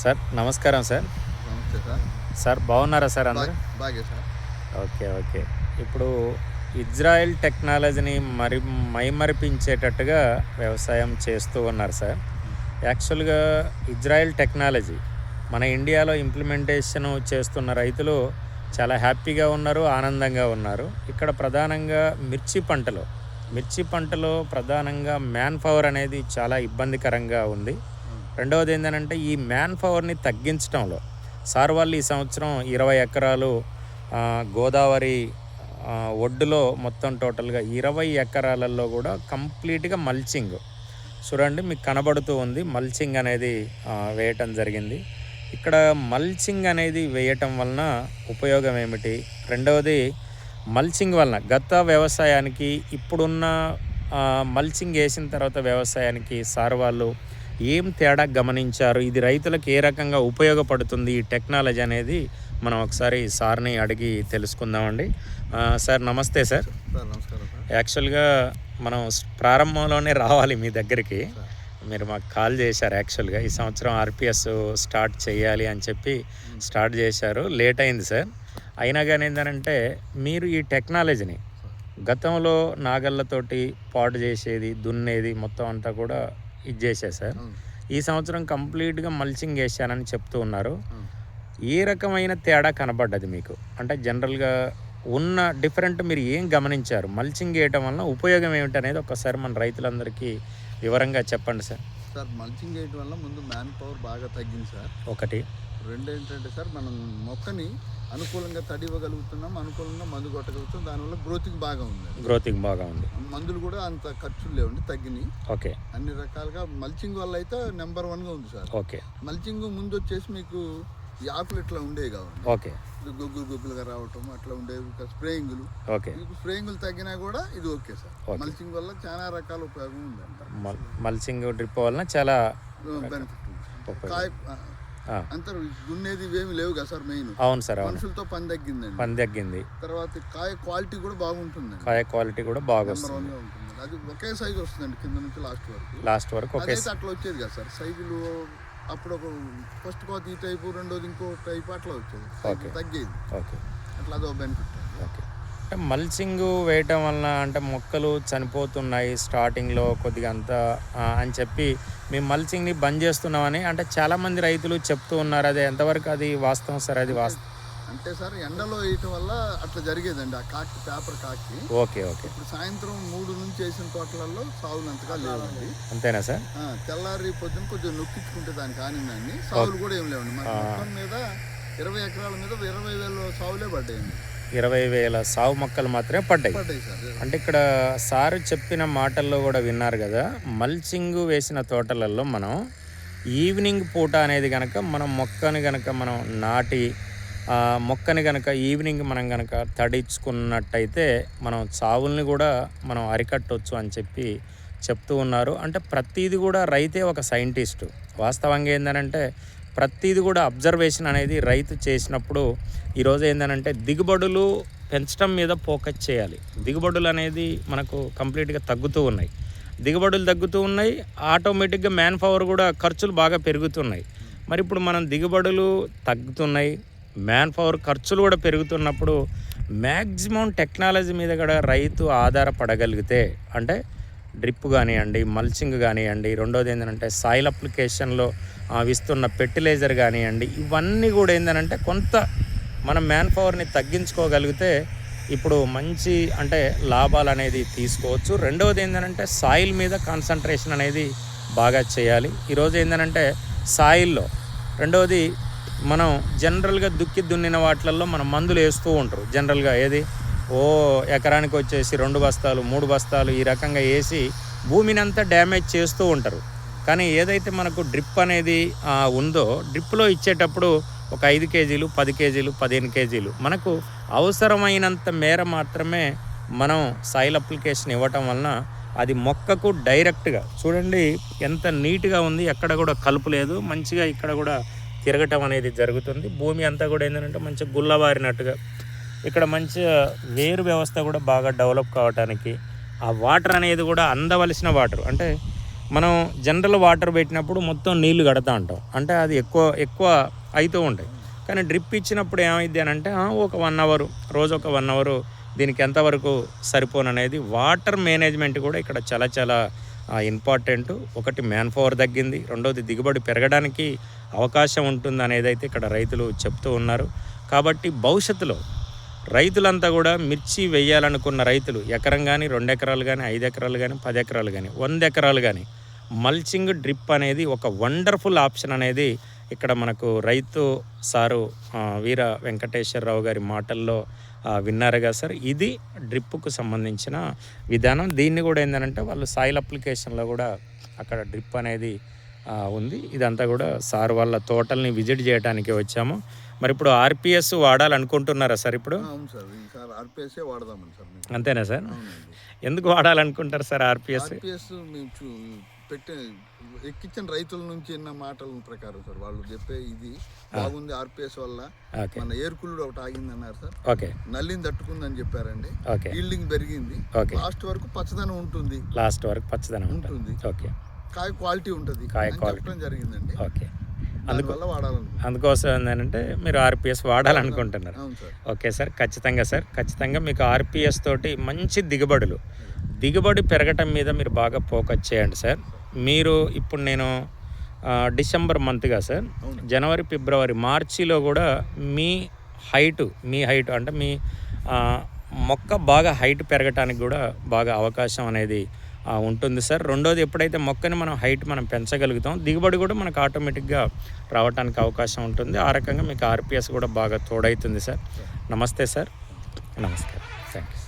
Sir నమస్కారం sir. నమస్తే sir. Sir బాగున్నారా సార్ అందరూ? బాగే సార్. Okay okay. ఇప్పుడు ఇజ్రాయెల్ టెక్నాలజీని మైమరిపించేటట్టుగా వ్యవసాయం చేస్తూ ఉన్నారు సార్. యాక్చువల్గా ఇజ్రాయెల్ టెక్నాలజీ మన ఇండియాలో ఇంప్లిమెంటేషన్ చేస్తున్న రైతులు చాలా హ్యాపీగా ఉన్నారు, ఆనందంగా ఉన్నారు. ఇక్కడ ప్రధానంగా మిర్చి పంటలో ప్రధానంగా మ్యాన్ పవర్ అనేది చాలా ఇబ్బందికరంగా ఉంది. రెండవది ఏంటంటే ఈ మ్యాన్ పవర్ని తగ్గించడంలో సార్ వాళ్ళు ఈ సంవత్సరం 20 ఎకరాలు గోదావరి ఒడ్డులో మొత్తం టోటల్గా 20 ఎకరాలలో కూడా కంప్లీట్గా మల్చింగ్ చూడండి మీకు కనబడుతూ ఉంది. మల్చింగ్ అనేది వేయటం జరిగింది. ఇక్కడ మల్చింగ్ అనేది వేయటం వలన ఉపయోగం ఏమిటి? రెండవది మల్చింగ్ వలన గత వ్యవసాయానికి ఇప్పుడున్న మల్చింగ్ వేసిన తర్వాత వ్యవసాయానికి సార్ వాళ్ళు ఏం తేడా గమనించారు? ఇది రైతులకు ఏ రకంగా ఉపయోగపడుతుంది ఈ టెక్నాలజీ అనేది మనం ఒకసారి సార్ని అడిగి తెలుసుకుందామండి. సార్ నమస్తే సార్. నమస్కారం సార్. యాక్చువల్గా మనం ప్రారంభంలోనే రావాలి మీ దగ్గరికి. మీరు మాకు కాల్ చేశారు. యాక్చువల్గా ఈ సంవత్సరం ఆర్పిఎస్ స్టార్ట్ చేయాలి అని చెప్పి స్టార్ట్ చేశారు. లేట్ అయింది సార్. అయినా కానీ ఏంటంటే మీరు ఈ టెక్నాలజీని గతంలో నాగళ్ళతోటి పాడు చేసేది, దున్నేది మొత్తం అంతా కూడా ఇది చేసేసారు. ఈ సంవత్సరం కంప్లీట్గా మల్చింగ్ వేసానని చెప్తూ ఉన్నారు. ఏ రకమైన తేడా కనబడ్డది మీకు? అంటే జనరల్గా ఉన్న డిఫరెంట్ మీరు ఏం గమనించారు? మల్చింగ్ వేయటం వలన ఉపయోగం ఏమిటి అనేది ఒక్కసారి మన రైతులందరికీ వివరంగా చెప్పండి సార్. సార్ మల్చింగ్ వేయటం వల్ల ముందు మ్యాన్ పవర్ బాగా తగ్గింది సార్. ఒకటి. రెండు ఏంటంటే సార్ మనం మొక్కని అనుకూలంగా తడి ఇవ్వగలుగుతున్నాం, అనుకూలంగా మందు కొట్టగలుగుతాం. దానివల్ల గ్రోతింగ్ బాగా ఉంది. మందులు కూడా అంత ఖర్చులు లేవండి, తగ్గినాయి. ఓకే. అన్ని రకాలుగా మల్చింగ్ వల్ల అయితే నెంబర్ 1గా ఉంది సార్. ఓకే. మల్చింగ్ ముందు వచ్చేసి మీకు ఈ ఆకులు ఇట్లా ఉండేవి కావండి. ఓకే. గుగ్గులుగా రావటం అట్లా ఉండేవి. స్ప్రేయింగ్లు. ఓకే. మీకు స్ప్రేయింగ్లు తగ్గినా కూడా ఇది ఓకే సార్. మల్చింగ్ వల్ల చాలా రకాల ఉపయోగం ఉంది. మల్చింగ్ డ్రిప్ వలన చాలా బెనిఫిట్ ఉంది. కాయ అంతా దున్నేది ఇవేమి లేవు కదా సార్. మెయిన్ అవును సార్, మనుషులతో పని తగ్గింది. తర్వాత కాయ క్వాలిటీ కూడా బాగుంటుంది. అది ఒకే సైజు వస్తుందండి కింద నుంచి లాస్ట్ వరకు అట్లా వచ్చేది కదా సార్. సైజులు అప్పుడు ఒక ఫస్ట్ కోత ఈ టైపు, రెండోది ఇంకో టైపు అట్లా వచ్చేది, తగ్గేది. అట్లా అదో బెనిఫిట్. అంటే మల్చింగ్ వేయటం వలన అంటే మొక్కలు చనిపోతున్నాయి స్టార్టింగ్లో కొద్దిగా అంతా అని చెప్పి మేము మల్చింగ్ని బంద్ చేస్తున్నామని అంటే చాలామంది రైతులు చెప్తూ ఉన్నారు. అది ఎంతవరకు అది వాస్తవం సార్? అది వాస్తవం అంటే సార్ ఎండలో వేయటం వల్ల అట్లా జరిగేదండి. ఆ కాకి పేపర్ కాకి. ఓకే. ఇప్పుడు సాయంత్రం 3 నుంచి వేసిన తోటలలో సాగులు అంతగా లేవండి. అంతేనా సార్? తెల్లారి పొద్దున కొద్దిగా నొక్కించుకుంటే దానికి ఆనందాన్ని సాగులు కూడా ఏం లేవండి. మన మొత్తం మీద 20 ఎకరాల మీద 20,000 సాగులే పడ్డాయండి. 20,000 సాగు మొక్కలు మాత్రమే పడ్డాయి సార్. అంటే ఇక్కడ సారు చెప్పిన మాటల్లో కూడా విన్నారు కదా. మల్చింగ్ వేసిన తోటలలో మనం ఈవినింగ్ పూట అనేది కనుక మనం మొక్కని కనుక మనం నాటి మొక్కని కనుక ఈవినింగ్ మనం కనుక తడించుకున్నట్టయితే మనం చావుల్ని కూడా మనం అరికట్టవచ్చు అని చెప్పి చెప్తూ ఉన్నారు. అంటే ప్రతిదీ కూడా రైతే ఒక సైంటిస్టు. వాస్తవంగా ఏంటంటే ప్రతిదీ కూడా అబ్జర్వేషన్ అనేది రైతు చేసినప్పుడు ఈరోజు ఏంటంటే దిగుబడులు పెంచడం మీద ఫోకస్ చేయాలి. దిగుబడులు అనేది మనకు కంప్లీట్గా తగ్గుతూ ఉన్నాయి. ఆటోమేటిక్గా మ్యాన్ పవర్ కూడా ఖర్చులు బాగా పెరుగుతున్నాయి. మరి ఇప్పుడు మనం దిగుబడులు తగ్గుతున్నాయి, మ్యాన్ పవర్ ఖర్చులు కూడా పెరుగుతున్నప్పుడు మ్యాక్సిమం టెక్నాలజీ మీద కూడా రైతు ఆధారపడగలిగితే అంటే డ్రిప్ కానివ్వండి, మల్చింగ్ కానివ్వండి, రెండోది ఏంటంటే సాయిల్ అప్లికేషన్లో ఇస్తున్న ఫెర్టిలైజర్ కానివ్వండి, ఇవన్నీ కూడా ఏంటంటే కొంత మనం మ్యాన్ పవర్ని తగ్గించుకోగలిగితే ఇప్పుడు మంచి అంటే లాభాలు అనేది తీసుకోవచ్చు. రెండవది ఏంటంటే సాయిల్ మీద కాన్సన్ట్రేషన్ అనేది బాగా చేయాలి. ఈరోజు ఏంటంటే సాయిల్లో రెండవది మనం జనరల్గా దున్నిన వాటిల్లో మనం మందులు వేస్తూ ఉంటారు. జనరల్గా ఏది ఎకరానికి వచ్చేసి 2 బస్తాలు 3 బస్తాలు ఈ రకంగా వేసి భూమిని అంతా డ్యామేజ్ చేస్తూ ఉంటారు. కానీ ఏదైతే మనకు డ్రిప్ అనేది ఉందో డ్రిప్లో ఇచ్చేటప్పుడు ఒక 5 కేజీలు 10 కేజీలు 15 కేజీలు మనకు అవసరమైనంత మేర మాత్రమే మనం సాయిల్ అప్లికేషన్ ఇవ్వటం వలన అది మొక్కకు డైరెక్ట్గా చూడండి ఎంత నీట్గా ఉంది. ఎక్కడ కూడా కలుపు లేదు. మంచిగా ఇక్కడ కూడా తిరగటం అనేది జరుగుతుంది. భూమి అంతా కూడా ఏంటంటే మంచి గుల్లబారినట్టుగా ఇక్కడ మంచిగా వేరు వ్యవస్థ కూడా బాగా డెవలప్ కావటానికి ఆ వాటర్ అనేది కూడా అందవలసిన వాటర్ అంటే మనం జనరల్ వాటర్ పెట్టినప్పుడు మొత్తం నీళ్లు కడతా ఉంటాం, అంటే అది ఎక్కువ అవుతూ ఉంటాయి. కానీ డ్రిప్ ఇచ్చినప్పుడు ఏమైంది అని అంటే ఒక 1 అవర్, రోజు ఒక 1 అవర్ దీనికి ఎంతవరకు సరిపోననేది వాటర్ మేనేజ్మెంట్ కూడా ఇక్కడ చాలా ఇంపార్టెంట్. ఒకటి మ్యాన్ పవర్ తగ్గింది, రెండోది దిగుబడి పెరగడానికి అవకాశం ఉంటుంది అనేది అయితే ఇక్కడ రైతులు చెప్తూ ఉన్నారు. కాబట్టి భవిష్యత్తులో రైతులంతా కూడా మిర్చి వేయాలనుకున్న రైతులు ఎకరం కానీ, 2 ఎకరాలు కానీ, 5 ఎకరాలు కానీ, 10 ఎకరాలు కానీ, 100 ఎకరాలు కానీ మల్చింగ్ డ్రిప్ అనేది ఒక వండర్ఫుల్ ఆప్షన్ అనేది ఇక్కడ మనకు రైతు సారు వీర వెంకటేశ్వరరావు గారి మాటల్లో విన్నారుగా సార్. ఇది డ్రిప్కు సంబంధించిన విధానం. దీన్ని కూడా ఏంటంటే వాళ్ళు సాయిల్ అప్లికేషన్లో కూడా అక్కడ డ్రిప్ అనేది ఉంది. ఇదంతా కూడా సార్ వాళ్ళ తోటల్ని విజిట్ చేయడానికి వచ్చాము. మరి ఇప్పుడు ఆర్పిఎస్ వాడాలనుకుంటున్నారా సార్? ఇప్పుడు అవును సార్, ఈసారి ఆర్పిఎస్ఏ వాడదామని సార్. అంతేనా సార్? ఎందుకు వాడాలనుకుంటారు సార్ ఆర్పిఎస్? ఆర్పిఎస్ మేము ఎక్కించిన రైతుల నుంచి విన్న మాటల ప్రకారం సార్, వాళ్ళు చెప్పే ఇది బాగుంది ఆర్పిఎస్ వల్ల. మన ఏర్కుళ్ళు ఒకటి ఆగింది అన్నారు సార్. ఓకే, నల్లిని తట్టుకుందని చెప్పారండి. ఓకే, ఈల్డింగ్ పెరిగింది. లాస్ట్ వరకు పచ్చదనం ఉంటుంది. లాస్ట్ వరకు పచ్చదనం ఉంటుంది. ఓకే, కాయ క్వాలిటీ ఉంటుంది. కాయ క్వాలిటీ చెప్పడం జరిగిందండి. ఓకే, అందువల్ల వాడాలనుకుంటున్నాను. అందుకోసం ఏంటంటే మీరు ఆర్పిఎస్ వాడాలనుకుంటున్నారు. అవును సార్. ఓకే సార్, ఖచ్చితంగా సార్, ఖచ్చితంగా మీకు ఆర్పిఎస్ తోటి మంచి దిగుబడి పెరగటం మీద మీరు బాగా ఫోకస్ చేయండి సార్. మీరు ఇప్పుడు నేను డిసెంబర్ మంత్గా సార్, జనవరి, ఫిబ్రవరి, మార్చిలో కూడా మీ హైట్ అంటే మీ మొక్క బాగా హైట్ పెరగటానికి కూడా బాగా అవకాశం అనేది ఉంటుంది సార్. రెండోది, ఎప్పుడైతే మొక్కని మనం పెంచగలుగుతాం, దిగుబడి కూడా మనకు ఆటోమేటిక్గా రావడానికి అవకాశం ఉంటుంది. ఆ రకంగా మీకు ఆర్పిఎస్ కూడా బాగా తోడవుతుంది సార్. నమస్తే సార్. నమస్కారం. Thank you.